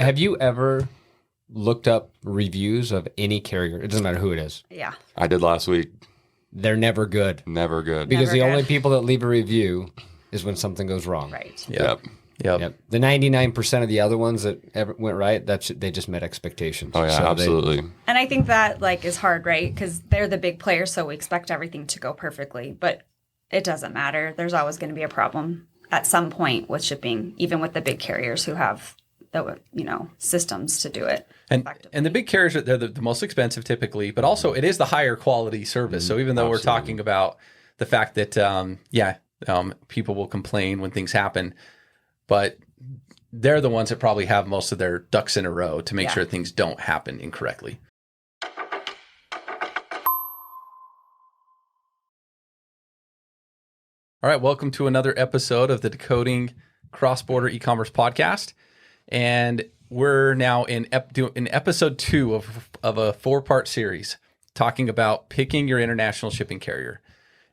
Have you ever looked up reviews of any carrier? It doesn't matter who it is. Yeah. I did last week. They're never good. Never good. Because Never the good. only people that leave a review is when something goes wrong. Right. Yep. Yep. The 99% of the other ones that ever went right, they just met expectations. Oh, yeah, So absolutely. And I think that is hard, right? Because they're the big players, so we expect everything to go perfectly. But it doesn't matter. There's always going to be a problem at some point with shipping, even with the big carriers who have the systems to do it. And the big carriers, they're the most expensive typically, but also it is the higher quality service. So even though we're talking about the fact that, people will complain when things happen, but they're the ones that probably have most of their ducks in a row to make sure things don't happen incorrectly. All right, welcome to another episode of the Decoding Cross-Border Ecommerce podcast. And we're now in episode 2 of a 4-part series talking about picking your international shipping carrier.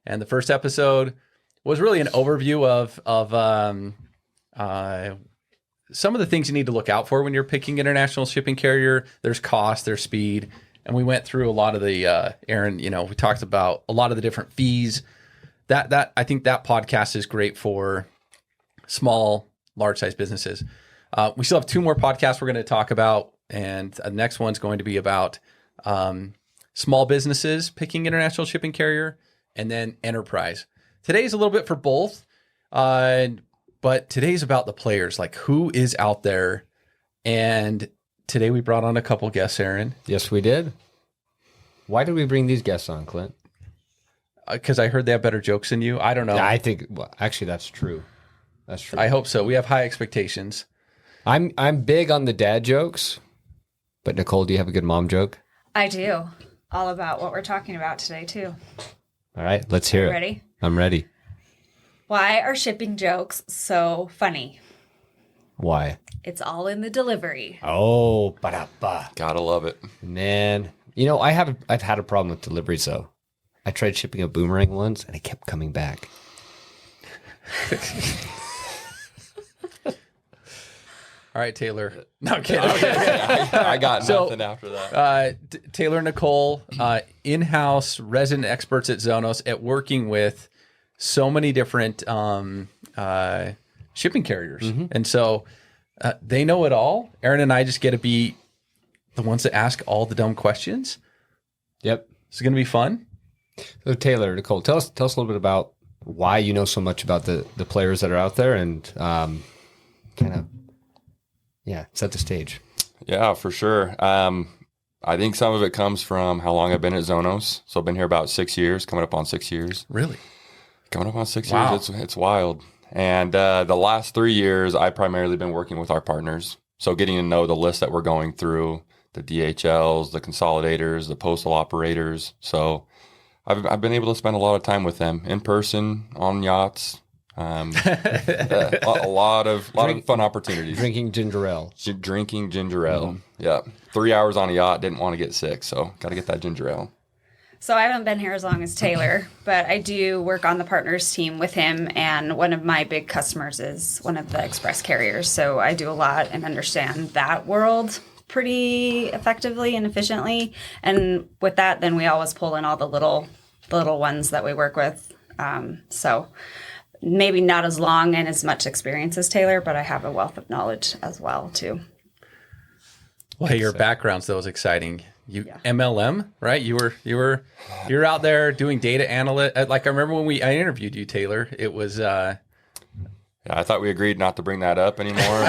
And the first episode was really an overview of some of the things you need to look out for when you're picking international shipping carrier. There's cost, there's speed. And we went through a lot of the, Aaron, we talked about a lot of the different fees. That I think that podcast is great for small, large size businesses. We still have 2 more podcasts we're going to talk about, and the next one's going to be about small businesses picking international shipping carrier, and then enterprise. Today's a little bit for both, but today's about the players, like who is out there. And today we brought on a couple guests, Aaron. Yes, we did. Why did we bring these guests on, Clint? Because I heard they have better jokes than you. I don't know. Yeah, I think, actually, that's true. That's true. I hope so. We have high expectations. I'm big on the dad jokes, but Nicole, do you have a good mom joke? I do. All about what we're talking about today, too. All right, let's hear it. Ready? I'm ready. Why are shipping jokes so funny? Why? It's all in the delivery. Oh, ba-da-ba. Gotta love it. Man, I've had a problem with deliveries, though. I tried shipping a boomerang once, and it kept coming back. All right, Taylor. No, I'm kidding. I got nothing after that. Taylor and Nicole, in-house resident experts at Zonos at working with so many different shipping carriers. Mm-hmm. And so they know it all. Aaron and I just get to be the ones that ask all the dumb questions. Yep. It's going to be fun. So Taylor, Nicole, tell us a little bit about why you know so much about the players that are out there, and set the stage. Yeah, for sure. I think some of it comes from how long I've been at Zonos. So I've been here about 6 years, coming up on 6 years. Really? Coming up on 6 Wow. years. It's wild. And the last 3 years, I've primarily been working with our partners. So getting to know the list that we're going through, the DHLs, the Consolidators, the postal operators. So I've been able to spend a lot of time with them in person, on yachts. A lot of fun opportunities. Drinking ginger ale. Drinking ginger ale. Yeah. 3 hours on a yacht, didn't want to get sick. So got to get that ginger ale. So I haven't been here as long as Taylor, but I do work on the partners team with him, and one of my big customers is one of the express carriers. So I do a lot and understand that world pretty effectively and efficiently. And with that, then we always pull in all the little ones that we work with. So maybe not as long and as much experience as Taylor, but I have a wealth of knowledge as well too. Well, hey, your background's though is exciting. MLM, right? You were out there doing data analyst. Like I remember when I interviewed you, Taylor. It was. Yeah, I thought we agreed not to bring that up anymore.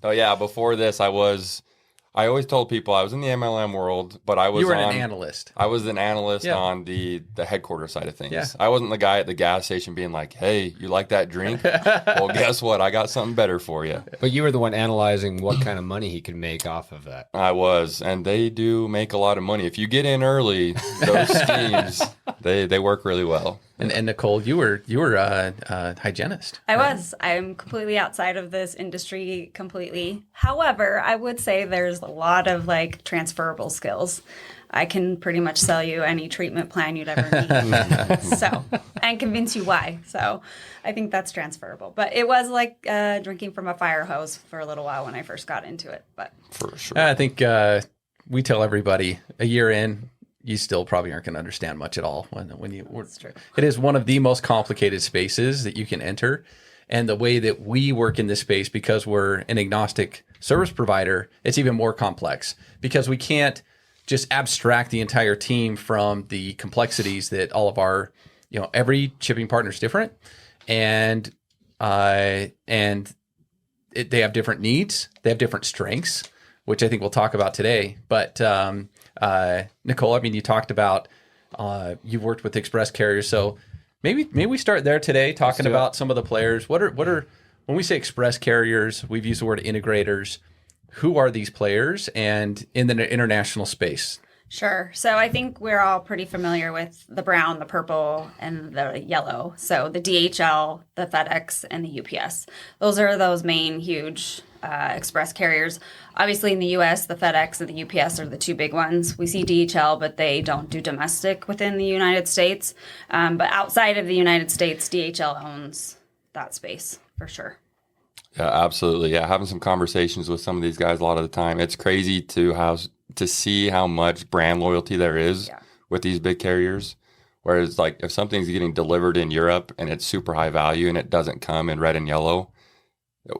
But before this, I always told people I was in the MLM world, but you were an analyst. I was an analyst on the headquarters side of things. Yeah. I wasn't the guy at the gas station being like, "Hey, you like that drink? Well, guess what? I got something better for you." But you were the one analyzing what kind of money he could make off of that. I was, and they do make a lot of money if you get in early. Those schemes they work really well. And Nicole, you were a hygienist. I was. I'm completely outside of this industry completely. However, I would say there's a lot of like transferable skills. I can pretty much sell you any treatment plan you'd ever need. So, and convince you why. So I think that's transferable. But it was like drinking from a fire hose for a little while when I first got into it. But For sure. I think we tell everybody a year in, you still probably aren't going to understand much at all when you. that's true. It is one of the most complicated spaces that you can enter, and the way that we work in this space, because we're an agnostic service provider, it's even more complex because we can't just abstract the entire team from the complexities that all of our, every shipping partner is different, and they have different needs, they have different strengths, which I think we'll talk about today. But Nicole, I mean, you talked about you've worked with express carriers, so maybe we start there today, talking about some of the players. What are when we say express carriers, we've used the word integrators. Who are these players, and in the international space? Sure. So I think we're all pretty familiar with the brown, the purple, and the yellow. So the DHL, the FedEx, and the UPS. Those are those main huge express carriers. Obviously in the US, the FedEx and the UPS are the two big ones. We see DHL, but they don't do domestic within the United States. But outside of the United States, DHL owns that space for sure. Yeah, absolutely. Yeah, having some conversations with some of these guys a lot of the time. It's crazy to see how much brand loyalty there is with these big carriers. Whereas, like, if something's getting delivered in Europe and it's super high value and it doesn't come in red and yellow,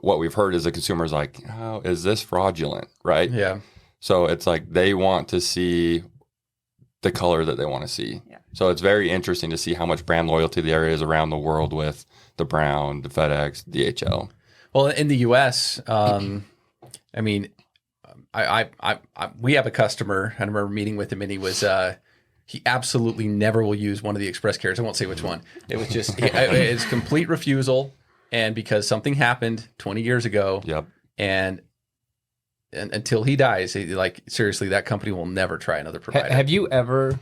what we've heard is the consumer's like, "Oh, is this fraudulent?" Right? Yeah. So it's like they want to see the color that they want to see. Yeah. So it's very interesting to see how much brand loyalty there is around the world with the Brown, the FedEx, DHL. Well, in the U.S., I mean, we have a customer. I remember meeting with him, and he was he absolutely never will use one of the express carriers. I won't say which one. It was just it's complete refusal, and because something happened 20 years ago, and until he dies, seriously, that company will never try another provider. Have you ever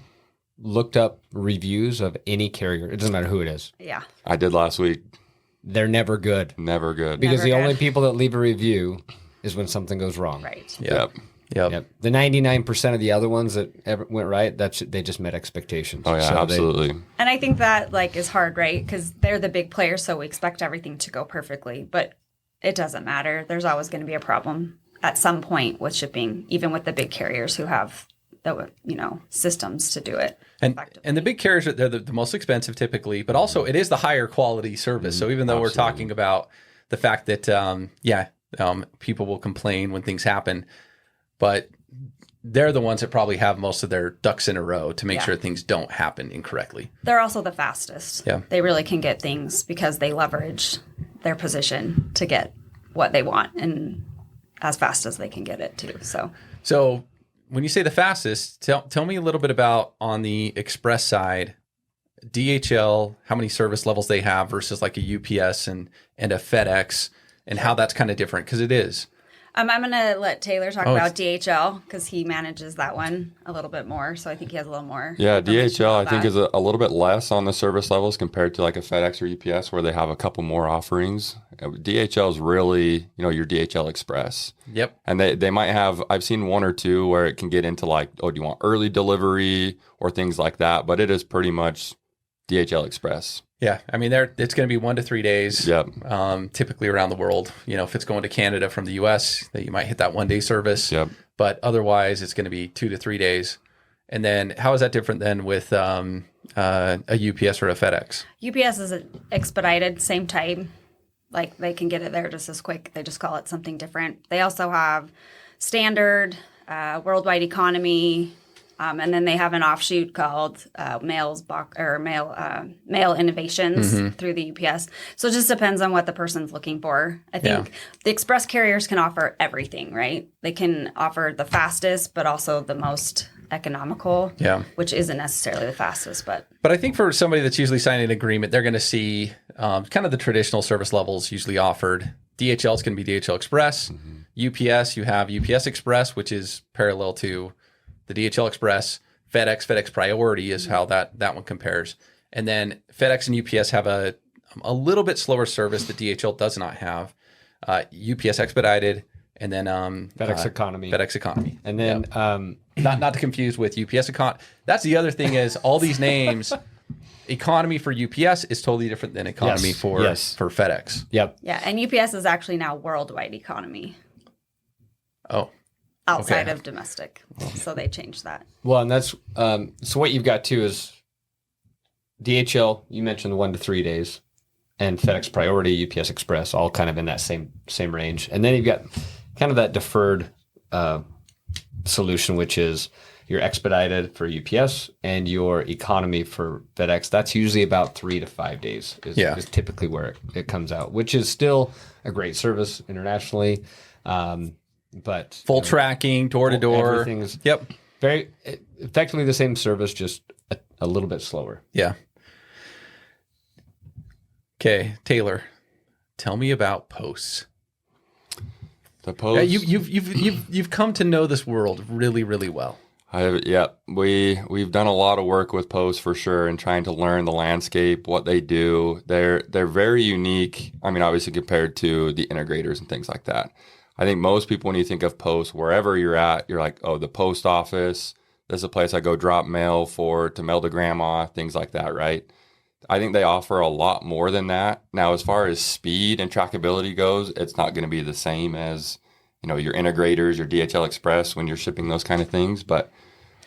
looked up reviews of any carrier? It doesn't matter who it is. Yeah. I did last week. They're never good. Never good. Because Never the good. only people that leave a review is when something goes wrong. Right. Yep. Yep. The 99% of the other ones that ever went right, they just met expectations. Oh, yeah, So absolutely. And I think that is hard, right? Because they're the big players, so we expect everything to go perfectly. But it doesn't matter. There's always going to be a problem at some point with shipping, even with the big carriers who have the systems to do it. And the big carriers, they're the most expensive typically, but also it is the higher quality service. So even though we're talking about the fact that, people will complain when things happen, but they're the ones that probably have most of their ducks in a row to make sure things don't happen incorrectly. They're also the fastest. Yeah. They really can get things because they leverage their position to get what they want and as fast as they can get it too. So when you say the fastest, tell me a little bit about on the express side, DHL, how many service levels they have versus like a UPS and a FedEx, and how that's kind of different, because it is. I'm going to let Taylor talk about DHL because he manages that one a little bit more. So I think he has a little more. Yeah, information DHL I about think that. is a little bit less on the service levels compared to like a FedEx or UPS where they have a couple more offerings. DHL is really, your DHL Express. Yep. And they might have, I've seen one or two where it can get into like, do you want early delivery or things like that? But it is pretty much DHL Express. Yeah, I mean, it's going to be 1 to 3 days. Yep. Typically around the world. If it's going to Canada from the U.S., that you might hit that 1 day service. Yep. But otherwise, it's going to be 2 to 3 days. And then, how is that different than with a UPS or a FedEx? UPS is expedited, same type. Like they can get it there just as quick. They just call it something different. They also have standard, worldwide economy. And then they have an offshoot called Mail Innovations through the UPS. So it just depends on what the person's looking for. I think the express carriers can offer everything, right? They can offer the fastest, but also the most economical, which isn't necessarily the fastest. But I think for somebody that's usually signing an agreement, they're going to see kind of the traditional service levels usually offered. DHL is going to be DHL Express. UPS, you have UPS Express, which is parallel to the DHL Express. FedEx Priority is how that one compares. And then FedEx and UPS have a little bit slower service that DHL does not have. UPS Expedited and then FedEx Economy. FedEx Economy. And then not to confuse with UPS Economy. That's the other thing is all these names. Economy for UPS is totally different than economy for FedEx. Yep. Yeah, and UPS is actually now worldwide economy Oh, outside of domestic. So they changed that. Well, and that's so what you've got too is DHL. You mentioned the 1 to 3 days, and FedEx Priority, UPS Express, all kind of in that same range. And then you've got kind of that deferred solution, which is your expedited for UPS and your economy for FedEx. That's usually about 3 to 5 days is typically where it comes out, which is still a great service internationally. But full tracking, door to door. Everything's very effectively the same service, just a little bit slower. Yeah. Okay, Taylor, tell me about posts. The posts. You've come to know this world really, really well. We've done a lot of work with posts for sure, and trying to learn the landscape, what they do. They're very unique. I mean, obviously compared to the integrators and things like that. I think most people, when you think of posts, wherever you're at, you're like, oh, the post office. This is a place I go drop mail to mail to grandma, things like that, right? I think they offer a lot more than that. Now, as far as speed and trackability goes, it's not going to be the same as, your integrators, your DHL Express when you're shipping those kind of things. But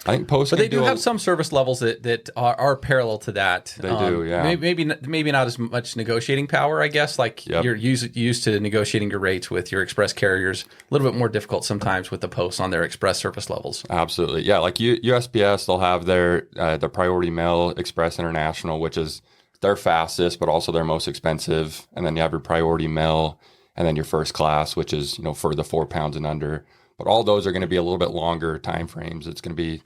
I think posts. But they do have some service levels that are parallel to that. They do, yeah. Maybe not as much negotiating power, I guess. Like you're used to negotiating your rates with your express carriers. A little bit more difficult sometimes with the posts on their express service levels. Absolutely, yeah. Like USPS, they'll have their Priority Mail Express International, which is their fastest, but also their most expensive. And then you have your Priority Mail, and then your first class, which is for the 4 pounds and under. But all those are going to be a little bit longer time frames. It's going to be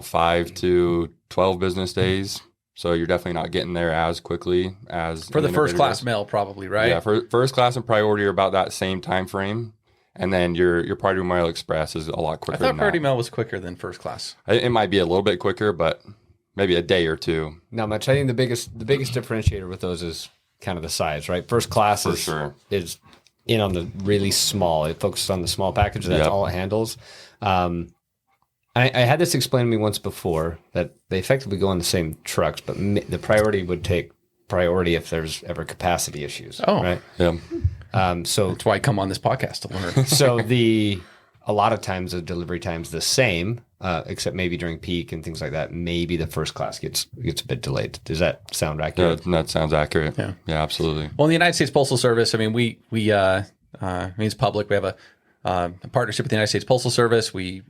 5 to 12 business days. So you're definitely not getting there as quickly as for the first class mail, probably, right? Yeah, for first class and priority are about that same time frame. And then your Priority Mail Express is a lot quicker. I thought Priority Mail was quicker than first class. It might be a little bit quicker, but maybe a day or two. Not much. I think the biggest differentiator with those is kind of the size, right? First class is in on the really small. It focuses on the small package. That's all it handles. I had this explained to me once before that they effectively go on the same trucks, but the priority would take priority if there's ever capacity issues. Oh, right. Yeah. So that's why I come on this podcast to learn. So a lot of times the delivery time's the same, except maybe during peak and things like that. Maybe the first class gets a bit delayed. Does that sound accurate? That sounds accurate. Yeah, absolutely. Well, in the United States Postal Service, I mean, we it's public. We have a partnership with the United States Postal Service. We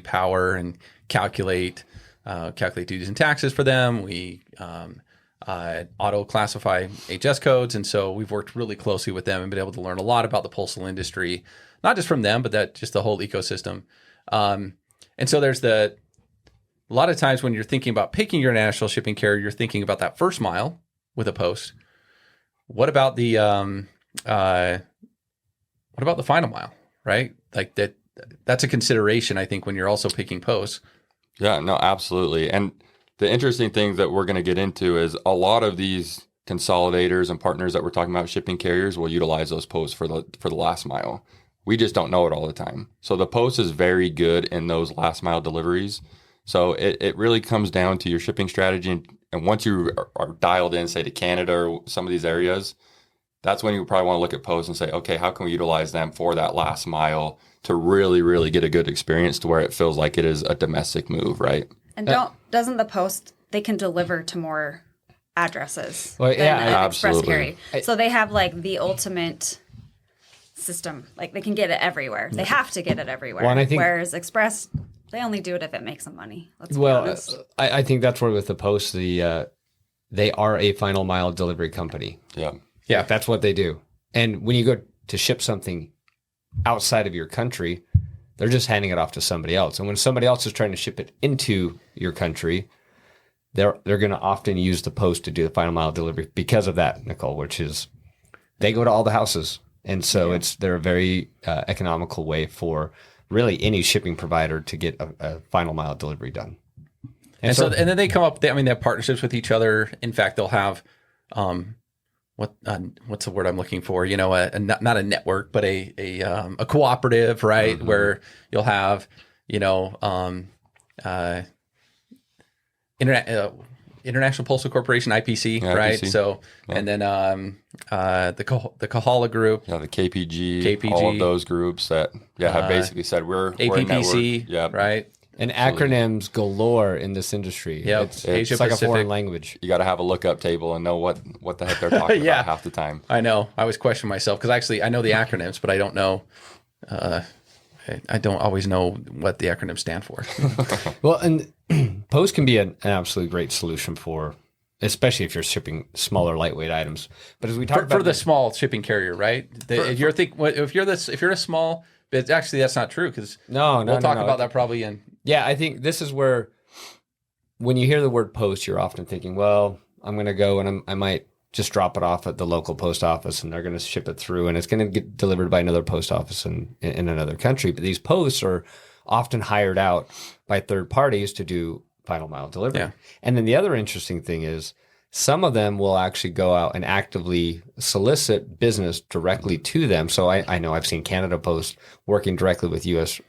power and calculate duties and taxes for them. We auto classify HS codes, and so we've worked really closely with them and been able to learn a lot about the postal industry, not just from them, but just the whole ecosystem. And so there's a lot of times when you're thinking about picking your international shipping carrier, you're thinking about that first mile with a post. What about the final mile, right? Like that's a consideration, I think, when you're also picking posts. Yeah, no, absolutely. And the interesting thing that we're going to get into is a lot of these consolidators and partners that we're talking about, shipping carriers, will utilize those posts for the last mile. We just don't know it all the time. So the post is very good in those last mile deliveries. So it really comes down to your shipping strategy. And once you are dialed in, say to Canada or some of these areas, that's when you probably want to look at posts and say, okay, how can we utilize them for that last mile to really, really get a good experience to where it feels like it is a domestic move, right? And doesn't the post, they can deliver to more addresses than an express absolutely. carry. So they have like the ultimate system. Like they can get it everywhere. They have to get it everywhere. Well, and I think, whereas Express, they only do it if it makes them money. Let's be honest. I think that's where with the post, they are a final mile delivery company. Yeah. That's what they do. And when you go to ship something outside of your country, they're just handing it off to somebody else. And when somebody else is trying to ship it into your country, they're going to often use the post to do the final mile delivery because of that, Nicole, which is they go to all the houses. And so they're a very economical way for really any shipping provider to get a final mile delivery done. And then they come up, they have partnerships with each other. In fact, they'll have, what's the word I'm looking for? Not a network, but a cooperative, right? Mm-hmm. Where you'll have, International Postal Corporation, IPC, Yeah, right? IPC. So, Yeah. and then the Kahala Group, Yeah, the KPG, all of those groups that have basically said we're a network. APPC, Yep. right? And acronyms galore in this industry. Yep. It's Asia like a Pacific. foreign language. You got to have a lookup table and know what the heck they're talking Yeah. about half the time. I know. I always question myself because actually I know the acronyms, but I don't know. I don't always know what the acronyms stand for. Well, and Post can be an absolutely great solution for, especially if you're shipping smaller, lightweight items. But as we talked about for the small shipping carrier, right? If you're a small, but actually that's not true because no, we'll talk about that probably in. Yeah, I think this is where, when you hear the word post, you're often thinking, well, I'm going to go and I might just drop it off at the local post office and they're going to ship it through and it's going to get delivered by another post office in another country. But these posts are often hired out by third parties to do final mile delivery. Yeah. And then the other interesting thing is some of them will actually go out and actively solicit business directly to them. So I know I've seen Canada Post working directly with U.S.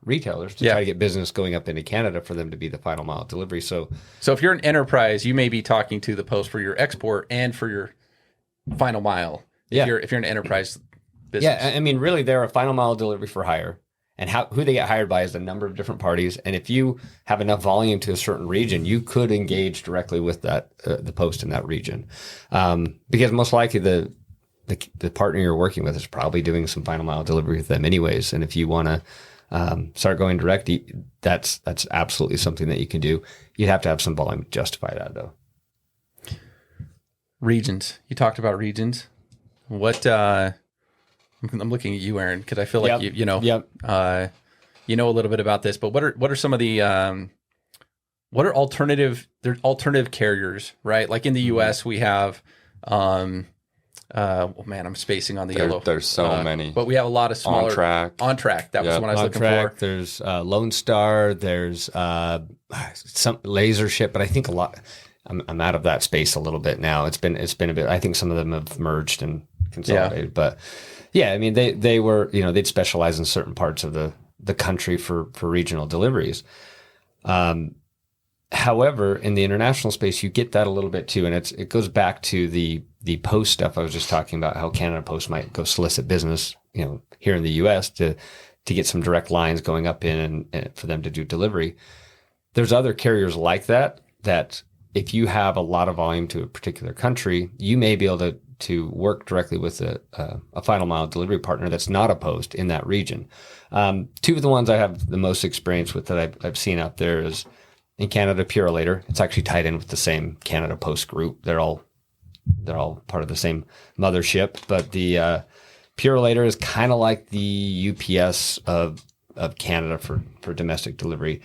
Retailers to try to get business going up into Canada for them to be the final mile delivery. So if you're an enterprise, you may be talking to the post for your export and for your final mile. If you're an enterprise business. Yeah, I mean, really, they're a final mile delivery for hire. And who they get hired by is a number of different parties. And if you have enough volume to a certain region, you could engage directly with that the post in that region, because most likely the partner you're working with is probably doing some final mile delivery with them anyways. And if you want to start going direct, that's absolutely something that you can do. You'd have to have some volume to justify that, though. Regions. You talked about regions. What? I'm looking at you, Aaron, because I feel like you know a little bit about this. But what are some of the what are alternative carriers, right? Like in the U.S. we have I'm spacing on the yellow. There's so many, but we have a lot of smaller on track. That was what I was looking for. There's Lone Star. There's some Laser Ship, but I think a lot. I'm out of that space a little bit now. It's been a bit. I think some of them have merged and consolidated, but. Yeah, I mean, they were, they'd specialize in certain parts of the country for regional deliveries. However, in the international space, you get that a little bit too. And it goes back to the post stuff I was just talking about, how Canada Post might go solicit business, here in the U.S. to get some direct lines going up in and for them to do delivery. There's other carriers like that if you have a lot of volume to a particular country, you may be able to work directly with a final mile delivery partner that's not a post in that region. Two of the ones I have the most experience with that I've seen out there is in Canada, Purolator. It's actually tied in with the same Canada Post group. They're all part of the same mothership, but the Purolator is kind of like the UPS of Canada for domestic delivery,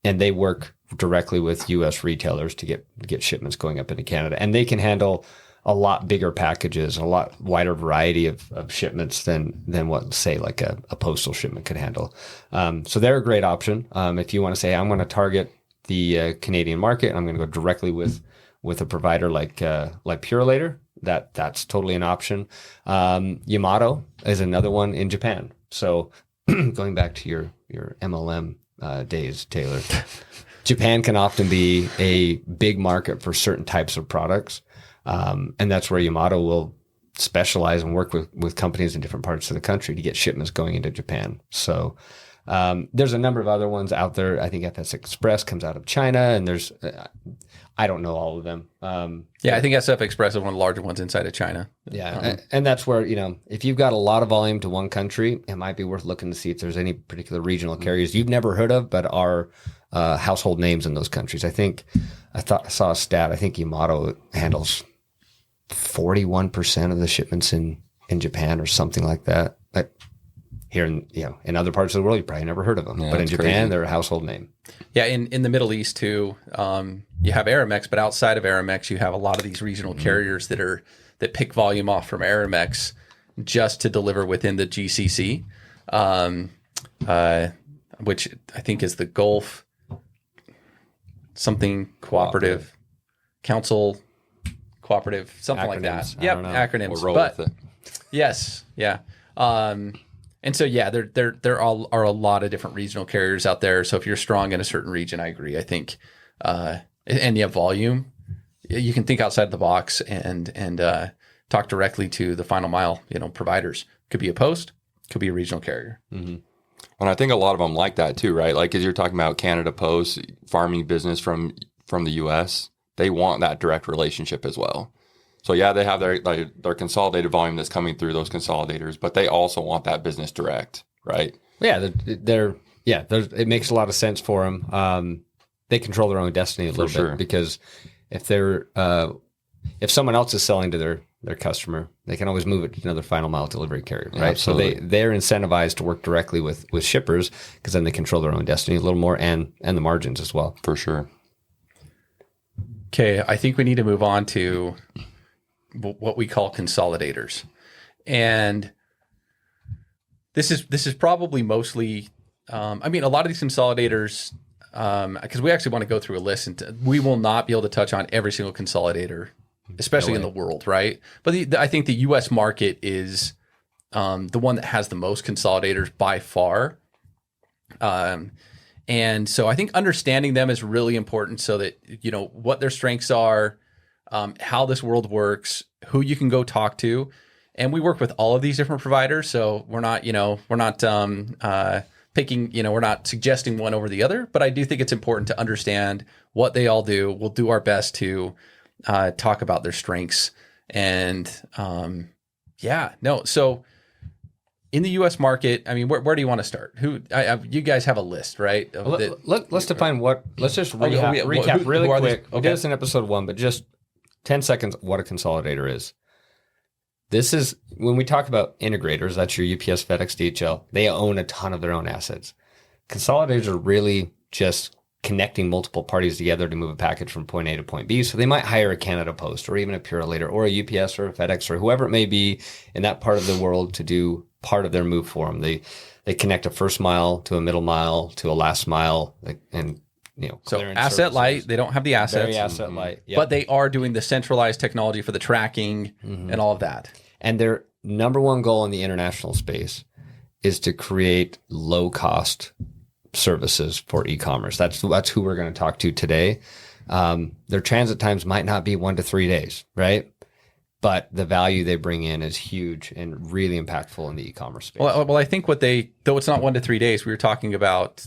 and they work directly with U.S. retailers to get shipments going up into Canada, and they can handle a lot bigger packages, a lot wider variety of shipments than what, say, like a postal shipment could handle. So they're a great option. If you want to say, I'm going to target the Canadian market, and I'm going to go directly with a provider like Purolator, that's totally an option. Yamato is another one in Japan. So going back to your MLM days, Taylor, Japan can often be a big market for certain types of products. And that's where Yamato will specialize and work with companies in different parts of the country to get shipments going into Japan. So there's a number of other ones out there. I think FedEx Express comes out of China, and there's I don't know all of them. I think SF Express is one of the larger ones inside of China. Yeah, and that's where, if you've got a lot of volume to one country, it might be worth looking to see if there's any particular regional carriers you've never heard of but are household names in those countries. I saw a stat. I think Yamato handles 41% of the shipments in Japan or something like that. But here in other parts of the world, you probably never heard of them. But in Japan, crazy. They're a household name. Yeah, in the Middle East too, you have Aramex, but outside of Aramex, you have a lot of these regional carriers that pick volume off from Aramex just to deliver within the GCC, which I think is the Gulf something cooperative council. cooperative, something like that. Acronyms. I Yep, don't know. acronyms. We'll roll But with it. yes, yeah. And so yeah, there are a lot of different regional carriers out there. So if you're strong in a certain region, I agree. I think, and you have volume, you can think outside the box and talk directly to the final mile, providers. Could be a post, could be a regional carrier. Mm-hmm. And I think a lot of them like that too, right? Like as you're talking about Canada Post, farming business from the U.S., they want that direct relationship as well. So yeah, they have their consolidated volume that's coming through those consolidators, but they also want that business direct, right? Yeah, it makes a lot of sense for them. They control their own destiny a little bit because if if someone else is selling to their customer, they can always move it to another final mile delivery carrier, right? Absolutely. So they're incentivized to work directly with shippers because then they control their own destiny a little more and the margins as well. For sure. Okay, I think we need to move on to what we call consolidators. And this is probably mostly, a lot of these consolidators, because we actually want to go through a list, and we will not be able to touch on every single consolidator, especially in the world, right? But I think the U.S. market is the one that has the most consolidators by far. And so I think understanding them is really important so that, what their strengths are, how this world works, who you can go talk to. And we work with all of these different providers. So we're not picking, we're not suggesting one over the other, but I do think it's important to understand what they all do. We'll do our best to talk about their strengths. And so in the U.S. market, where do you want to start? You guys have a list, right? Let's define let's just recap really quick. We did this in episode 1, but just 10 seconds what a consolidator is. This is when we talk about integrators, that's your UPS, FedEx, DHL, they own a ton of their own assets. Consolidators are really just connecting multiple parties together to move a package from point A to point B. So they might hire a Canada Post or even a Purolator or a UPS or a FedEx or whoever it may be in that part of the world to do part of their move for them. They connect a first mile to a middle mile to a last mile, and so asset services. Light. They don't have the assets. Very asset light, yep. But they are doing the centralized technology for the tracking and all of that. And their number one goal in the international space is to create low cost services for e-commerce. That's who we're going to talk to today. Their transit times might not be 1 to 3 days, right? But the value they bring in is huge and really impactful in the e-commerce space. Well, I think though it's not 1 to 3 days, we were talking about,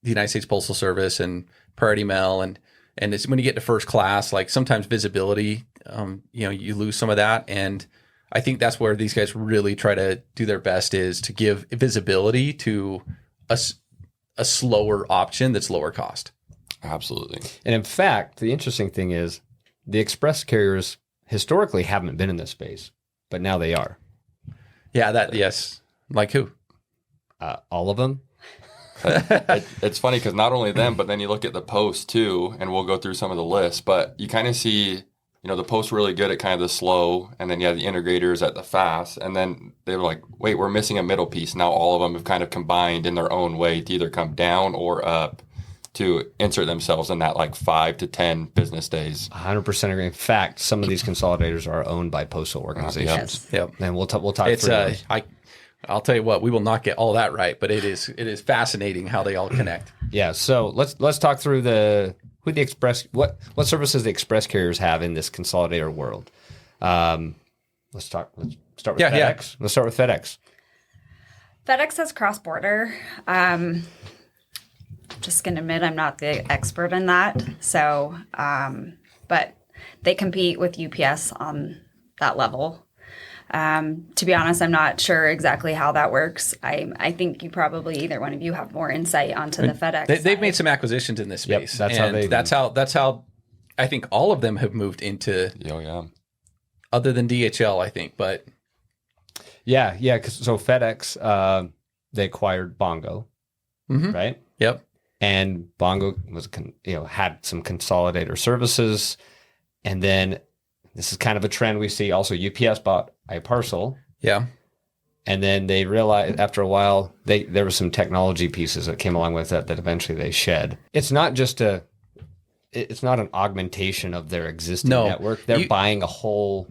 the United States Postal Service and Priority Mail, and it's when you get to first class, like sometimes visibility, you lose some of that. And I think that's where these guys really try to do their best, is to give visibility to a slower option that's lower cost. Absolutely. And in fact, the interesting thing is the express carriers historically haven't been in this space, but now they are. Yeah, yes. Like who? All of them. It's funny because not only them, but then you look at the Post too, and we'll go through some of the lists, but you kind of see, the Post really good at kind of the slow, and then you have the integrators at the fast, and then they were like, wait, we're missing a middle piece. Now all of them have kind of combined in their own way to either come down or up to insert themselves in that like 5 to 10 business days. 100% agree. In fact, some of these consolidators are owned by postal organizations. Yep. And we'll talk it's, through those. I'll tell you what, we will not get all that right, but it is fascinating how they all connect. Yeah. So let's talk through what services the express carriers have in this consolidator world. Let's start with FedEx. Yeah. Let's start with FedEx. FedEx has cross-border. Just going to admit I'm not the expert in that. So, but they compete with UPS on that level. To be honest, I'm not sure exactly how that works. I think you probably, either one of you, have more insight onto the FedEx. They've made some acquisitions in this space. Yep, that's how I think all of them have moved into. Oh yeah. Other than DHL, I think, but yeah. So FedEx, they acquired Bongo, right? Yep. And Bongo was, had some consolidator services, and then this is kind of a trend we see. Also, UPS bought iParcel. Yeah. And then they realized after a while, there were some technology pieces that came along with that eventually they shed. It's not just it's not an augmentation of their existing No. network. They're buying a whole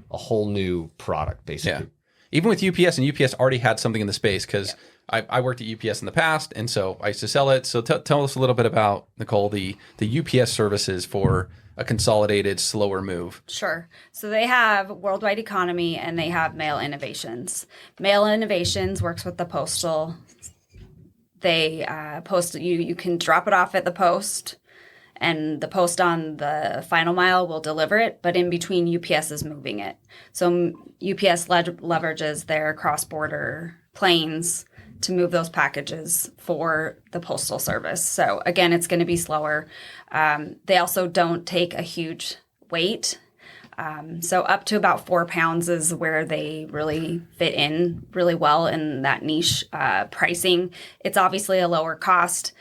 new product, basically. Even with UPS, and UPS already had something in the space because I worked at UPS in the past, and so I used to sell it. So tell us a little bit about, Nicole, the UPS services for a consolidated, slower move. Sure. So they have Worldwide Economy and they have Mail Innovations. Mail Innovations works with the postal. They post you can drop it off at the post, and the post on the final mile will deliver it, but in between UPS is moving it. So UPS leverages their cross-border planes to move those packages for the postal service. So again, it's going to be slower. They also don't take a huge weight. So up to about 4 pounds is where they really fit in really well in that niche pricing. It's obviously a lower cost,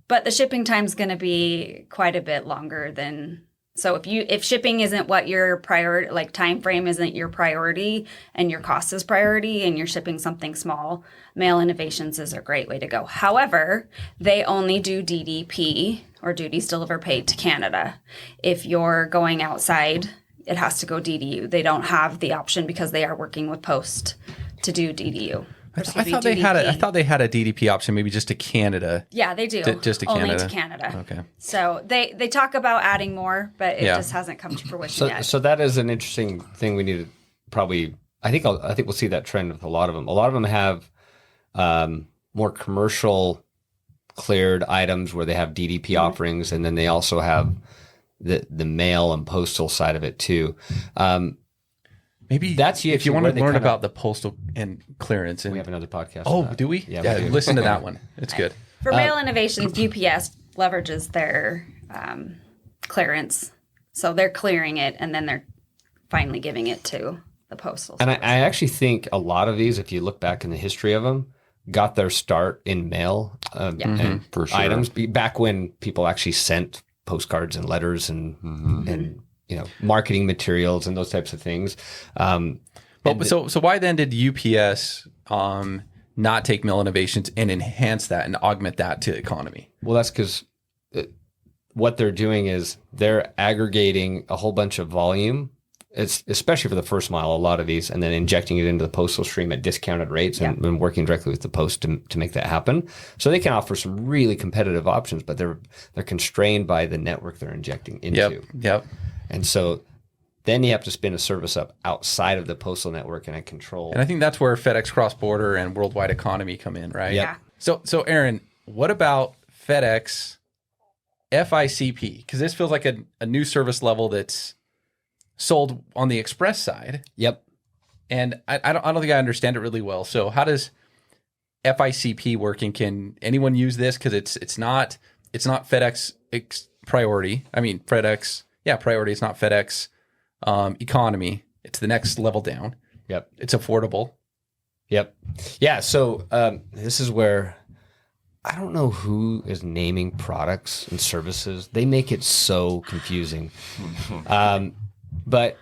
but the shipping time is going to be quite a bit longer than. So if shipping isn't what your priority, like time frame isn't your priority and your cost is priority and you're shipping something small, Mail Innovations is a great way to go. However, they only do DDP, or duties deliver paid, to Canada. If you're going outside, it has to go DDU. They don't have the option because they are working with Post to do DDU. I thought they had a DDP option, maybe just to Canada. Yeah, they do. Just to only Canada. to Canada. Okay. So they talk about adding more, but it just hasn't come to fruition yet. So that is an interesting thing we need to probably. I think we'll see that trend with a lot of them. A lot of them have more commercial cleared items where they have DDP offerings, and then they also have the mail and postal side of it too. Maybe that's if you want to where they learn kinda- about the postal and clearance. And We have another podcast. oh, on that. do we? Yeah, Yeah, we do. listen to that one. It's good. For Mail Innovations, UPS leverages their clearance. So they're clearing it, and then they're finally giving it to the postal And service. I actually think a lot of these, if you look back in the history of them, got their start in mail and For sure. items back when people actually sent postcards and letters and marketing materials and those types of things. So why then did UPS not take Mail Innovations and enhance that and augment that to economy? Well, that's because what they're doing is they're aggregating a whole bunch of volume. It's especially for the first mile, a lot of these, and then injecting it into the postal stream at discounted rates and working directly with the post to make that happen. So they can offer some really competitive options, but they're constrained by the network they're injecting into. Yep. And so then you have to spin a service up outside of the postal network and control. And I think that's where FedEx Cross-Border and Worldwide Economy come in, right? Yep. Yeah. So Aaron, what about FedEx FICP? Because this feels like a new service level that's sold on the express side. Yep. And I don't think I understand it really well. So how does FICP work, and can anyone use this? Because it's not FedEx priority. I mean FedEx, priority. It's not FedEx economy. It's the next level down. Yep. It's affordable. Yep. Yeah. So this is where I don't know who is naming products and services. They make it so confusing. But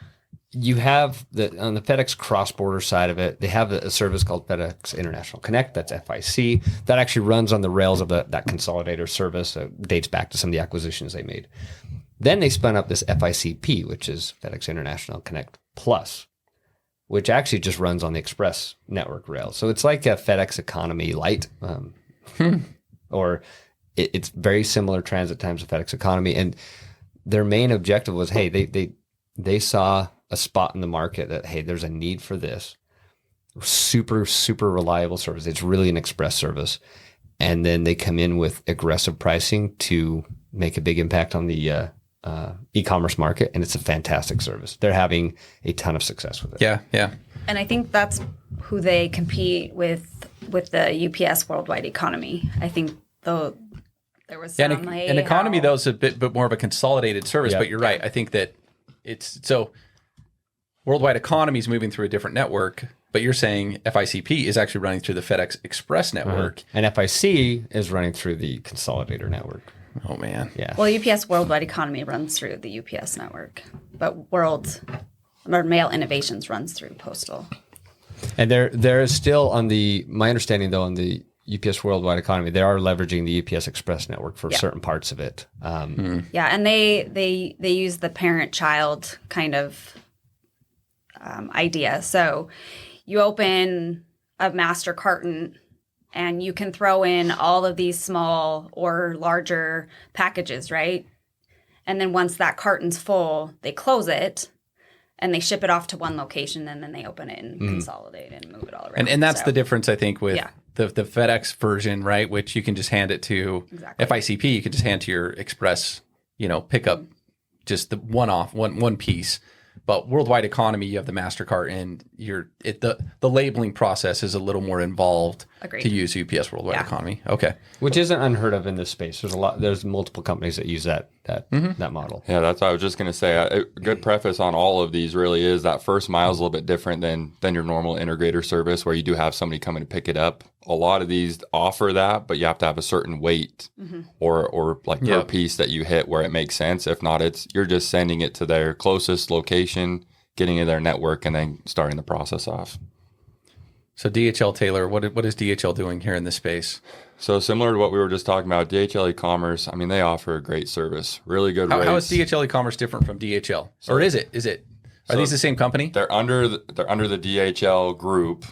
you have on the FedEx cross-border side of it, they have a service called FedEx International Connect. That's FIC. That actually runs on the rails of that Consolidator service. Dates back to some of the acquisitions they made. Then they spun up this FICP, which is FedEx International Connect Plus, which actually just runs on the Express network rail. So it's like a FedEx Economy Lite, or it's very similar transit times to FedEx Economy. And their main objective was, hey, they saw a spot in the market that, hey, there's a need for this super, super reliable service. It's really an express service. And then they come in with aggressive pricing to make a big impact on the e-commerce market. And it's a fantastic service. They're having a ton of success with it. Yeah. And I think that's who they compete with the UPS Worldwide Economy. I think though there was some an economy though is a bit more of a consolidated service, Yep. but you're right. I think that it's so Worldwide Economy is moving through a different network, but you're saying FICP is actually running through the FedEx Express network. And FIC is running through the Consolidator network. Oh man. Yeah. Well, UPS Worldwide Economy runs through the UPS network, but Mail Innovations runs through Postal. And there is still my understanding though, on the UPS Worldwide Economy, they are leveraging the UPS Express network for Yeah. certain parts of it. Yeah, and they use the parent-child kind of idea. So you open a master carton and you can throw in all of these small or larger packages, right? And then once that carton's full, they close it and they ship it off to one location, and then they open it and consolidate and move it all around. And that's So, the difference, I think, with Yeah. the FedEx version, right? Which you can just hand it to Exactly. FICP. You can just hand to your Express, pickup, just the one piece. But Worldwide Economy, you have the MasterCard, and the labeling process is a little more involved Agreed. to use UPS Worldwide Yeah. Economy. Okay. Which isn't unheard of in this space. There's multiple companies that use that model. Yeah, that's what I was just going to say. A good preface on all of these really is that first mile is a little bit different than your normal integrator service where you do have somebody coming to pick it up. A lot of these offer that, but you have to have a certain weight or like per Yep. piece that you hit where it makes sense. If not, you're just sending it to their closest location, getting in their network, and then starting the process off. So DHL Taylor, what is DHL doing here in this space? So similar to what we were just talking about, DHL Ecommerce, I mean, they offer a great service, really good rates. How is DHL Ecommerce different from DHL? Or is it? Are these the same company? They're under the DHL group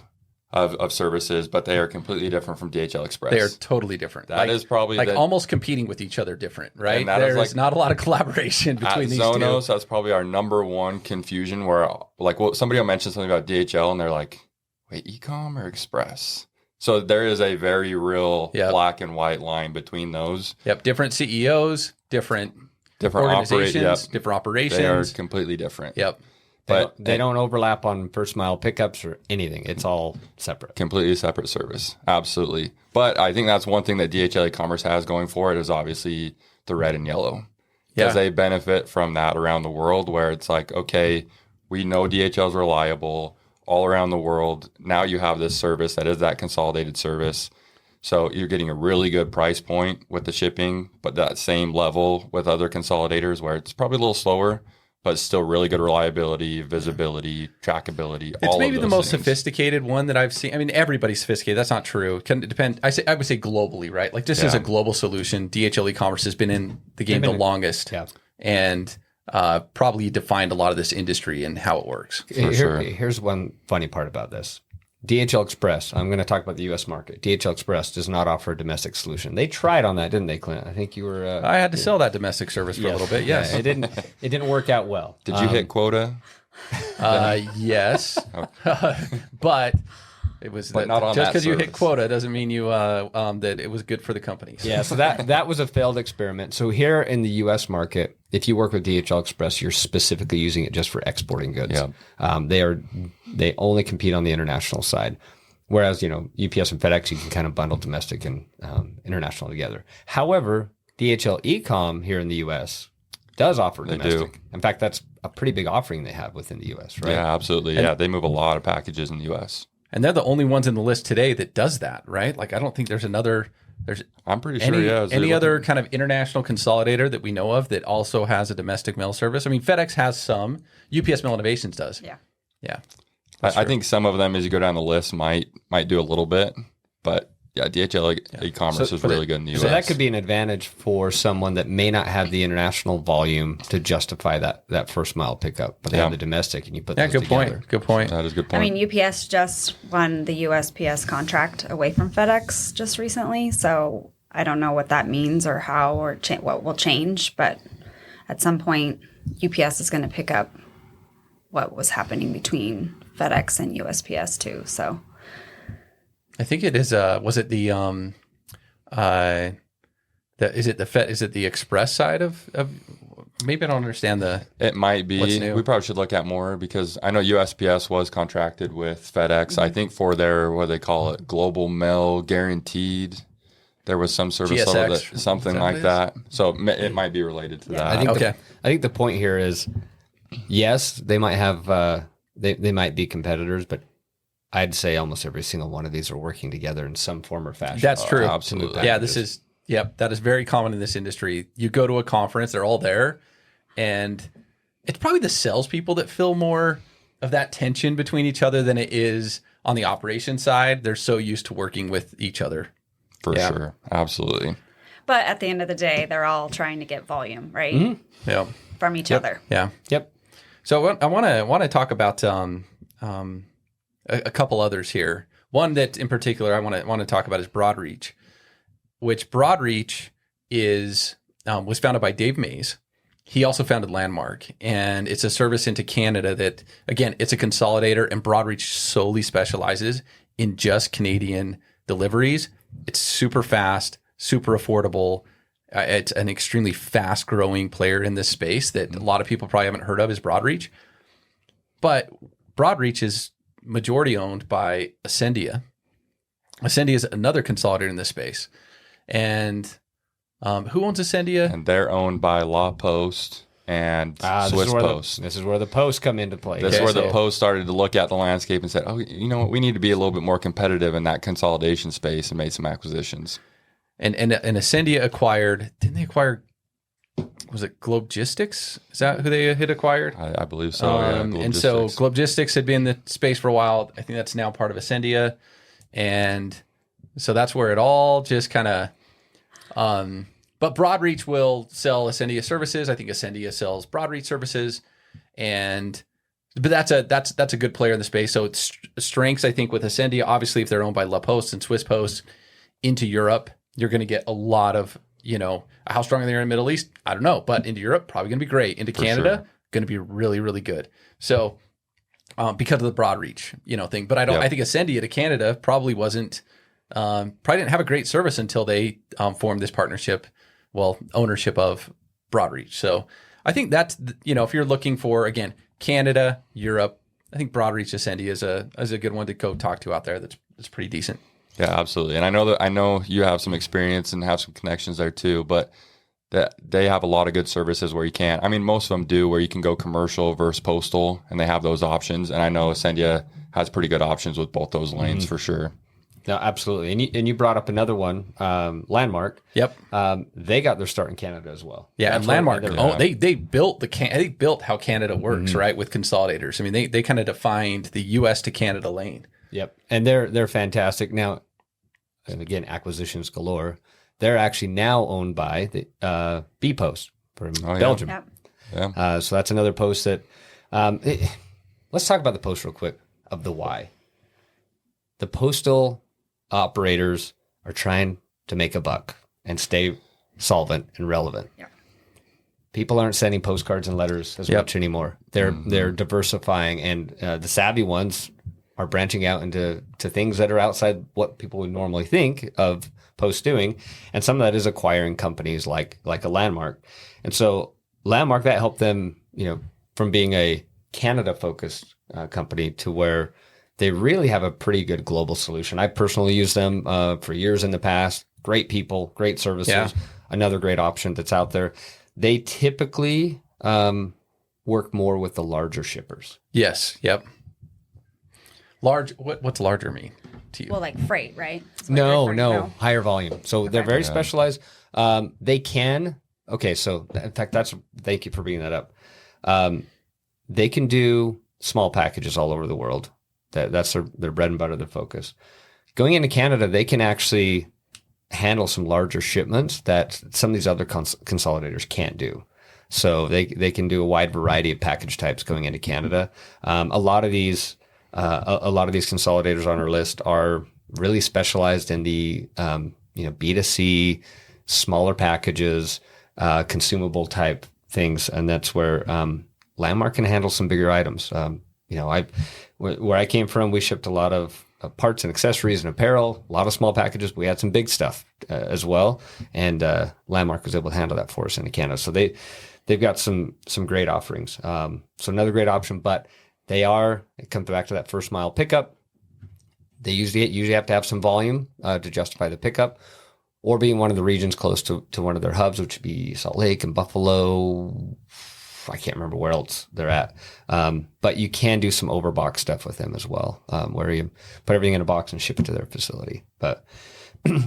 of services, but they are completely different from DHL Express. They are totally different. That is probably almost competing with each other different, right? And that is There's not a lot of collaboration between at these Zonos, two. that's probably our number one confusion where somebody will mention something about DHL and they're like, wait, Ecom or Express? So there is a very real black and white line between those. Yep, different CEOs, different organizations, different operations. They are completely different. Yep. But They don't overlap on first mile pickups or anything. It's all separate. Completely separate service. Absolutely. But I think that's one thing that DHL e-commerce has going for it is obviously the red and yellow. Because they benefit from that around the world where it's like, okay, we know DHL is reliable all around the world. Now you have this service that is that consolidated service. So you're getting a really good price point with the shipping, but that same level with other consolidators where it's probably a little slower, but still really good reliability, visibility, trackability. It's maybe the most sophisticated one that I've seen. I mean, everybody's sophisticated. That's not true. It can depend. I would say globally, right? Like this is a global solution. DHL Ecommerce has been in the game the longest, and probably defined a lot of this industry and how it works. Here's one funny part about this. DHL Express, I'm going to talk about the U.S. market. DHL Express does not offer a domestic solution. They tried on that, didn't they, Clint? I think you were... I had to sell that domestic service for a little bit, yes. Yeah, it didn't work out well. Did you hit quota? Yes. But it was not on just that because you hit service. quota doesn't mean you that it was good for the company. Yeah, so that was a failed experiment. So here in the U.S. market, if you work with DHL Express, you're specifically using it just for exporting goods. Yeah. They only compete on the international side. Whereas, UPS and FedEx, you can kind of bundle domestic and international together. However, DHL Ecom here in the U.S. does offer domestic. In fact, that's a pretty big offering they have within the U.S., right? Yeah, absolutely. They move a lot of packages in the U.S. And they're the only ones in the list today that does that, right? Like I don't think there's I'm pretty sure, any other kind of international consolidator that we know of that also has a domestic mail service. I mean, FedEx has some. UPS Mail Innovations does. Yeah. I think some of them, as you go down the list, might do a little bit, but DHL e-commerce is really good in the U.S. So that could be an advantage for someone that may not have the international volume to justify that first mile pickup, but they have the domestic, and you put those together. Good point. That is a good point. I mean, UPS just won the USPS contract away from FedEx just recently, so I don't know what that means or how or what will change, but at some point, UPS is going to pick up what was happening between FedEx and USPS too. So I think it is. Was it the is it the Express side of? Maybe I don't understand It might be. What's new? We probably should look at more because I know USPS was contracted with FedEx. I think for their what they call it, global mail guaranteed. There was some service level GSX, something like that. So it might be related to that. I think the point here is, yes, they might have they might be competitors, but I'd say almost every single one of these are working together in some form or fashion. That's true. Absolutely. Yeah, that is very common in this industry. You go to a conference, they're all there, and it's probably the salespeople that feel more of that tension between each other than it is on the operation side. They're so used to working with each other. For Yeah. sure. Absolutely. But at the end of the day, they're all trying to get volume, right? Yeah. From each other. Yeah. Yep. So I want to talk about a couple others here. One that in particular I want to talk about is Broadreach, which Broadreach is was founded by Dave Mays. He also founded Landmark, and it's a service into Canada that, again, it's a consolidator, and Broadreach solely specializes in just Canadian deliveries. It's super fast, super affordable. It's an extremely fast-growing player in this space that a lot of people probably haven't heard of is Broadreach. But Broadreach is majority owned by Ascendia. Ascendia is another consolidator in this space. And who owns Ascendia? And they're owned by La Poste and This Swiss is where Post. this is where the posts come into play. This is Okay, where so- the Post started to look at the landscape and said, oh, you know what? We need to be a little bit more competitive in that consolidation space, and made some acquisitions. And Ascendia acquired, didn't they acquire, was it Globegistics? Is that who they had acquired? I believe so. Yeah, And so Globegistics. Globegistics had been in the space for a while. I think that's now part of Ascendia. And so that's where it all just kind of, but Broadreach will sell Ascendia services. I think Ascendia sells Broadreach services. But that's a good player in the space. So it's strengths, I think, with Ascendia. Obviously, if they're owned by La Poste and Swiss Post into Europe, you're going to get a lot of, how strong are they in the Middle East? I don't know. But into Europe, probably going to be great. Into Canada, sure. going to be really, really good. So because of the Broadreach, thing. But I think Ascendia to Canada probably didn't have a great service until they formed this partnership, ownership of Broadreach. So I think that's, if you're looking for, again, Canada, Europe, I think Broadreach Ascendia is a good one to go talk to out there. That's pretty decent. Yeah, absolutely. And I know you have some experience and have some connections there too, but that they have a lot of good services where you can. I mean, most of them do, where you can go commercial versus postal, and they have those options. And I know Ascendia has pretty good options with both those lanes for sure. No, absolutely. And you brought up another one, Landmark. Yep. They got their start in Canada as well. Yeah, and That's where Landmark, they're- they built how Canada works, right, with consolidators. I mean, they kind of defined the U.S. to Canada lane. Yep, and they're fantastic now. And again, acquisitions galore. They're actually now owned by the B Post from yeah. Belgium. Yep. Yeah. So that's another post that. Let's talk about the post real quick of the why. The postal operators are trying to make a buck and stay solvent and relevant. Yeah. People aren't sending postcards and letters as much anymore. They're diversifying, and the savvy ones are branching out into things that are outside what people would normally think of Post doing, and some of that is acquiring companies like a Landmark. And so Landmark, that helped them, from being a Canada focused company to where they really have a pretty good global solution. I personally used them for years in the past. Great people, great services. Yeah. Another great option that's out there. They typically work more with the larger shippers. Yes. Yep. Large. What's larger mean to you? Well, like freight, right? That's what you're referring to. Higher volume. So they're very specialized. They can. Okay, so in fact, thank you for bringing that up. They can do small packages all over the world. That's their bread and butter, their focus. Going into Canada, they can actually handle some larger shipments that some of these other consolidators can't do. So they can do a wide variety of package types going into Canada. A lot of these consolidators on our list are really specialized in the B2C, smaller packages, consumable type things, and that's where Landmark can handle some bigger items. Where I came from, we shipped a lot of parts and accessories and apparel, a lot of small packages. But we had some big stuff as well, and Landmark was able to handle that for us into Canada. So they've got some great offerings. So another great option, but it comes back to that first mile pickup. They usually have to have some volume to justify the pickup, or be in one of the regions close to one of their hubs, which would be Salt Lake and Buffalo. I can't remember where else they're at. But you can do some overbox stuff with them as well, where you put everything in a box and ship it to their facility. But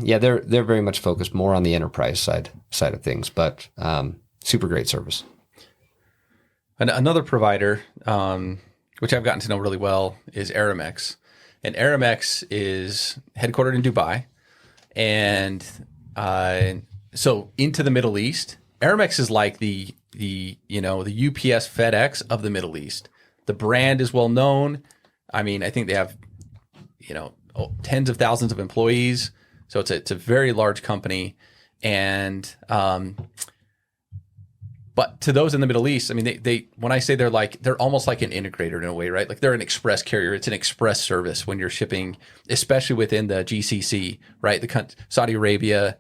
yeah, they're very much focused more on the enterprise side of things, but super great service. Another provider, which I've gotten to know really well, is Aramex. And Aramex is headquartered in Dubai. And so into the Middle East, Aramex is like the UPS FedEx of the Middle East. The brand is well known. I mean, I think they have, tens of thousands of employees. So it's a very large company. And, but to those in the Middle East, I mean, they when I say they're almost like an integrator in a way, right? Like they're an express carrier. It's an express service when you're shipping, especially within the GCC, right? Saudi Arabia,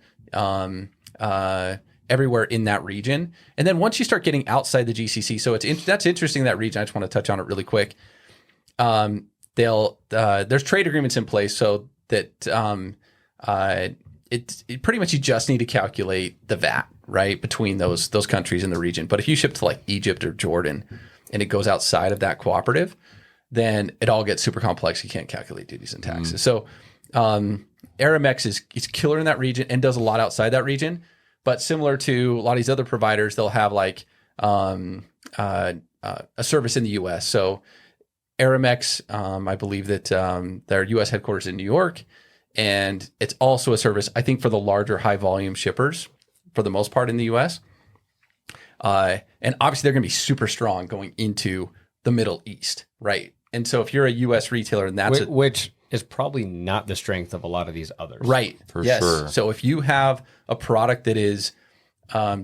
everywhere in that region. And then once you start getting outside the GCC, so that's interesting, that region. I just want to touch on it really quick. There's trade agreements in place so that it pretty much, you just need to calculate the VAT, right, between those countries in the region. But if you ship to like Egypt or Jordan and it goes outside of that cooperative, then it all gets super complex. You can't calculate duties and taxes. So Aramex is killer in that region and does a lot outside that region. But similar to a lot of these other providers, they'll have like a service in the U.S. So Aramex, I believe that their U.S. headquarters in New York, and it's also a service, I think, for the larger high volume shippers for the most part in the U.S. And obviously they're going to be super strong going into the Middle East, right? And so if you're a U.S. retailer and that's which is probably not the strength of a lot of these others. Right. For sure. So if you have a product that is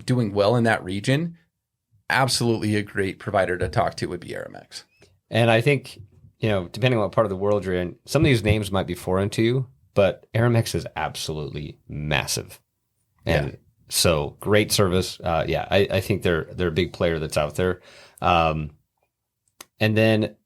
doing well in that region, absolutely a great provider to talk to would be Aramex. And I think, depending on what part of the world you're in, some of these names might be foreign to you, but Aramex is absolutely massive. And so great service. I think they're a big player that's out there. And then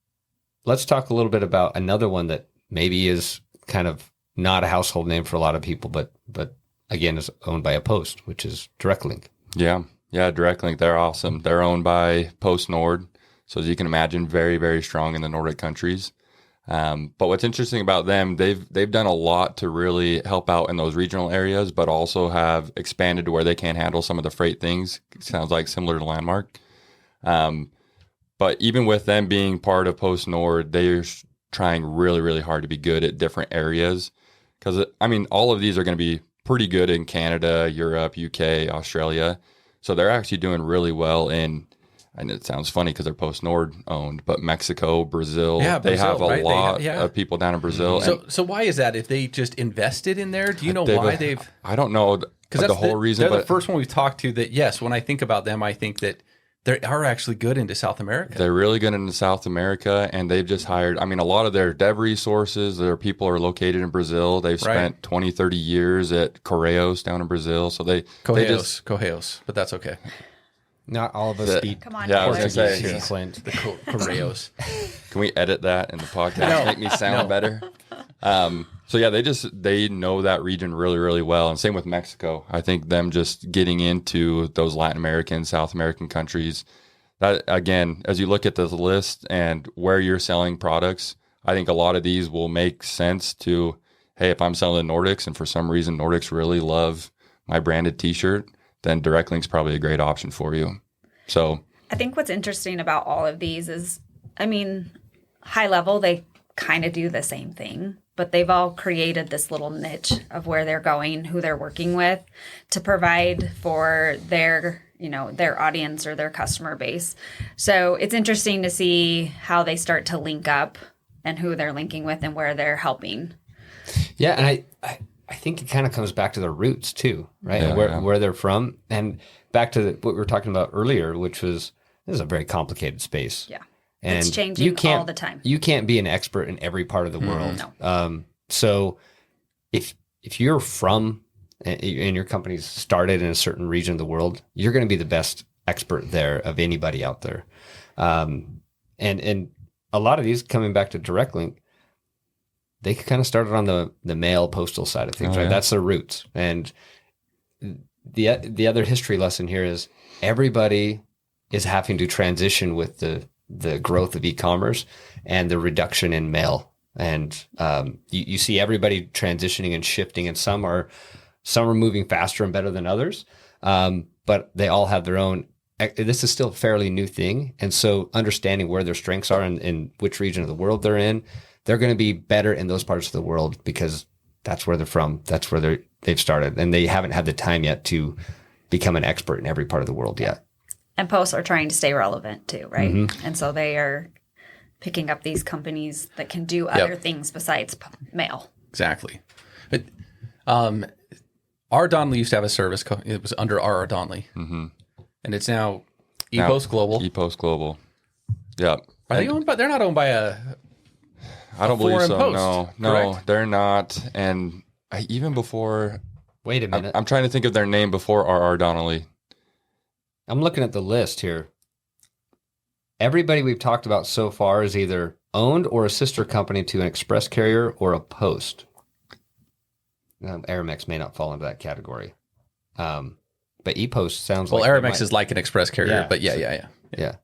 let's talk a little bit about another one that maybe is kind of not a household name for a lot of people, but again is owned by a Post, which is DirectLink. Yeah, DirectLink, they're awesome. They're owned by Post Nord. So as you can imagine, very, very strong in the Nordic countries. But what's interesting about them, they've done a lot to really help out in those regional areas, but also have expanded to where they can handle some of the freight things. It sounds like similar to Landmark. But even with them being part of Post Nord, they're trying really, really hard to be good at different areas. Because, all of these are going to be pretty good in Canada, Europe, UK, Australia. So they're actually doing really well in, and it sounds funny because they're Post Nord owned, but Mexico, Brazil, they have a lot of people down in Brazil. So why is that? If they just invested in there, do you know why they've? I don't know the whole reason. They're the first one we've talked to that, yes, when I think about them, I think that they are actually good into South America. They're really good into South America, and they've just hired, a lot of their dev resources, their people are located in Brazil. They've spent 20, 30 years at Correios down in Brazil. So Correios, but that's okay. Not all of us speak. Come on, I was Taylor. going to say, here, Clint. The Correios. Can we edit that in the podcast? Make me sound better. So yeah, they know that region really, really well. And same with Mexico. I think them just getting into those Latin American, South American countries, that again, as you look at the list and where you're selling products, I think a lot of these will make sense to, hey, if I'm selling the Nordics and for some reason Nordics really love my branded t-shirt, then DirectLink's probably a great option for you. So I think what's interesting about all of these is, high level, they kind of do the same thing, but they've all created this little niche of where they're going, who they're working with to provide for their audience or their customer base. So it's interesting to see how they start to link up and who they're linking with and where they're helping. Yeah. And I think it kind of comes back to their roots too, right? Yeah, where they're from, and back to what we were talking about earlier, which was, this is a very complicated space. Yeah. And it's changing all the time. You can't be an expert in every part of the world. No. So if you're from and your company's started in a certain region of the world, you're going to be the best expert there of anybody out there. And a lot of these, coming back to DirectLink, they kind of started on the mail postal side of things, right? Yeah. That's their roots. And the other history lesson here is everybody is having to transition with the growth of e-commerce and the reduction in mail. And you see everybody transitioning and shifting, and some are moving faster and better than others. But they all have their own. This is still a fairly new thing. And so understanding where their strengths are and which region of the world they're in, they're going to be better in those parts of the world because that's where they're from. That's where they've started, and they haven't had the time yet to become an expert in every part of the world yet. And posts are trying to stay relevant too, right? Mm-hmm. And so they are picking up these companies that can do other things besides mail. Exactly. But R. Donnelly used to have a service. It was under R. Donnelly. Mm-hmm. And it's now ePost Global. ePost Global. Yep. Are they owned by? They're not owned by a. I don't believe foreign so. post, No, correct? they're not. And even before, Wait a minute. I'm trying to think of their name before R. Donnelly. I'm looking at the list here. Everybody we've talked about so far is either owned or a sister company to an express carrier or a post. Aramex may not fall into that category. But ePost sounds Well, like... Aramex is like an express carrier, Yeah. but yeah. Yeah.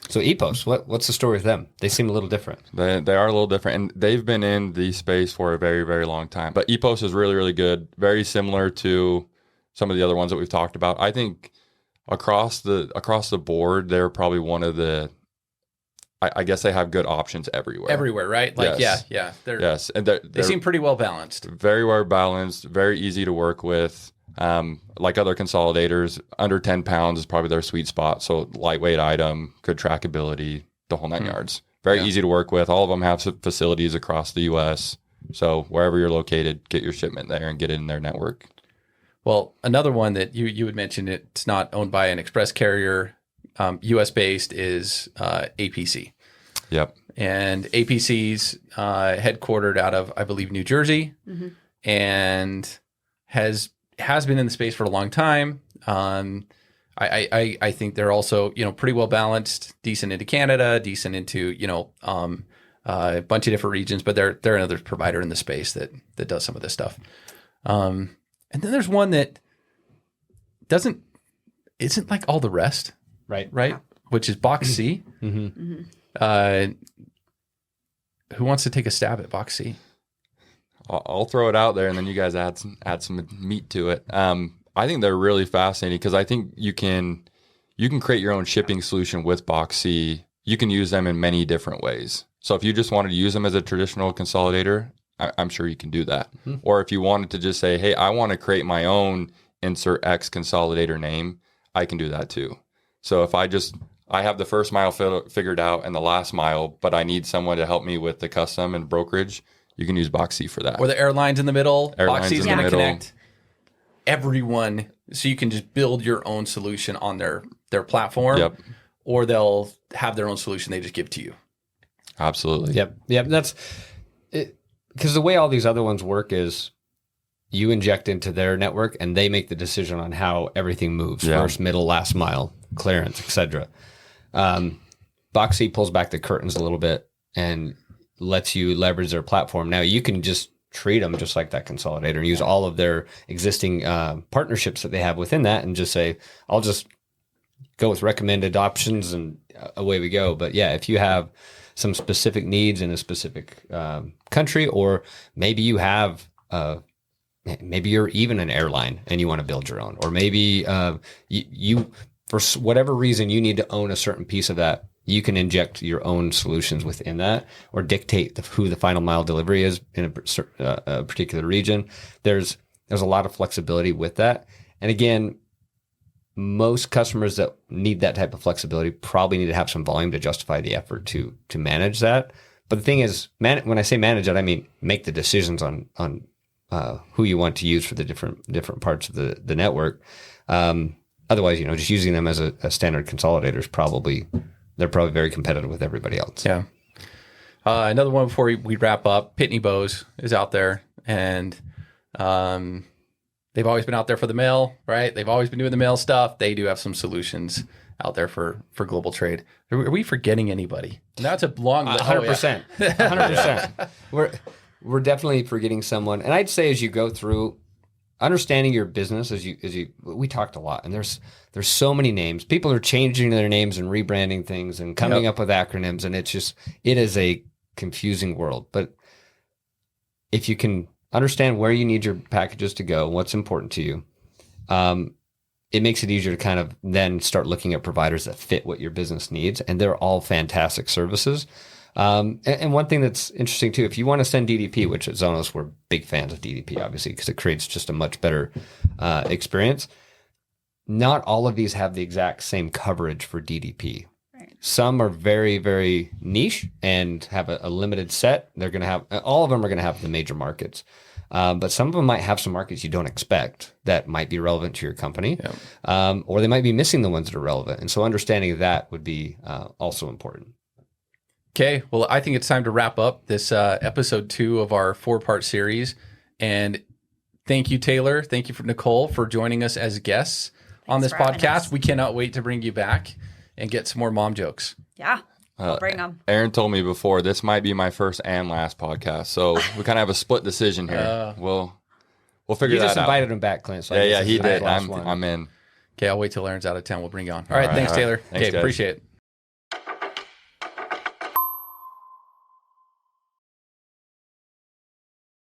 So ePost, what's the story with them? They seem a little different. They are a little different, and they've been in the space for a very, very long time. But ePost is really, really good. Very similar to some of the other ones that we've talked about. I think across the board, they're probably one of the... I guess they have good options everywhere. Everywhere, right? Like, Yes. yeah. Yes, and They seem pretty well balanced. very well balanced, very easy to work with. Like other consolidators, under 10 pounds is probably their sweet spot. So lightweight item, good trackability, the whole 9 yards. Very easy to work with. All of them have facilities across the U.S. So wherever you're located, get your shipment there and get it in their network. Well, another one that you had mentioned, it's not owned by an express carrier, U.S. based, is APC. Yep. And APC's headquartered out of, I believe, New Jersey, and has been in the space for a long time. I think they're also, pretty well balanced, decent into Canada, decent into, a bunch of different regions, but they're another provider in the space that does some of this stuff. And then there's one that isn't like all the rest, right? Which is Box C. Who wants to take a stab at Box C? I'll throw it out there, and then you guys add some meat to it. I think they're really fascinating because I think you can create your own shipping solution with Box C. You can use them in many different ways. So if you just wanted to use them as a traditional consolidator, I'm sure you can do that. Or if you wanted to just say, hey, I want to create my own insert X consolidator name, I can do that too. So if I have the first mile figured out and the last mile, but I need someone to help me with the custom and brokerage, you can use Box C for that. Or the airlines in the middle. Airlines Box C is in the going to middle. connect everyone, so you can just build your own solution on their platform. Yep. Or they'll have their own solution they just give to you. Absolutely. Yep. That's it. Because the way all these other ones work is you inject into their network and they make the decision on how everything moves. Yeah. First, middle, last mile, clearance, etc. Box C pulls back the curtains a little bit and lets you leverage their platform. Now you can just treat them just like that consolidator and use all of their existing partnerships that they have within that and just say, I'll just go with recommended options and away we go. But yeah, if you have some specific needs in a specific country, or maybe you have, maybe you're even an airline and you want to build your own, or maybe you for whatever reason you need to own a certain piece of that, you can inject your own solutions within that, or dictate who the final mile delivery is in a particular region. There's a lot of flexibility with that, and again, most customers that need that type of flexibility probably need to have some volume to justify the effort to manage that. But the thing is, when I say manage it, I mean make the decisions on who you want to use for the different parts of the network. Otherwise, just using them as a standard consolidator is they're probably very competitive with everybody else. Yeah. Another one before we wrap up, Pitney Bowes is out there, and they've always been out there for the mail, right? They've always been doing the mail stuff. They do have some solutions out there for global trade. Are we forgetting anybody? That's a long 100%. 100%. We're definitely forgetting someone. And I'd say as you go through understanding your business, we talked a lot, and there's so many names. People are changing their names and rebranding things and coming up with acronyms, and it is a confusing world. But if you can understand where you need your packages to go, what's important to you, it makes it easier to kind of then start looking at providers that fit what your business needs. And they're all fantastic services. And one thing that's interesting too, if you want to send DDP, which at Zonos we're big fans of DDP, obviously, because it creates just a much better experience. Not all of these have the exact same coverage for DDP. Right. Some are very, very niche and have a limited set. They're going to have, all of them are going to have the major markets. But some of them might have some markets you don't expect that might be relevant to your company, or they might be missing the ones that are relevant. And so understanding that would be also important. Okay, well, I think it's time to wrap up this episode 2 of our 4-part series. And thank you, Taylor. Thank you, Nicole, for joining us as guests on this for having podcast. us. We cannot wait to bring you back and get some more mom jokes. Yeah. I'll bring them. Aaron told me before this might be my first and last podcast, so we kind of have a split decision here. We'll figure You that just out. invited him back, Clint. So I Yeah, guess yeah, this he is his did. last one. I'm in. Okay, I'll wait till Aaron's out of town. We'll bring you on. All right, thanks, all right. Taylor. Thanks, Okay, guys. appreciate it.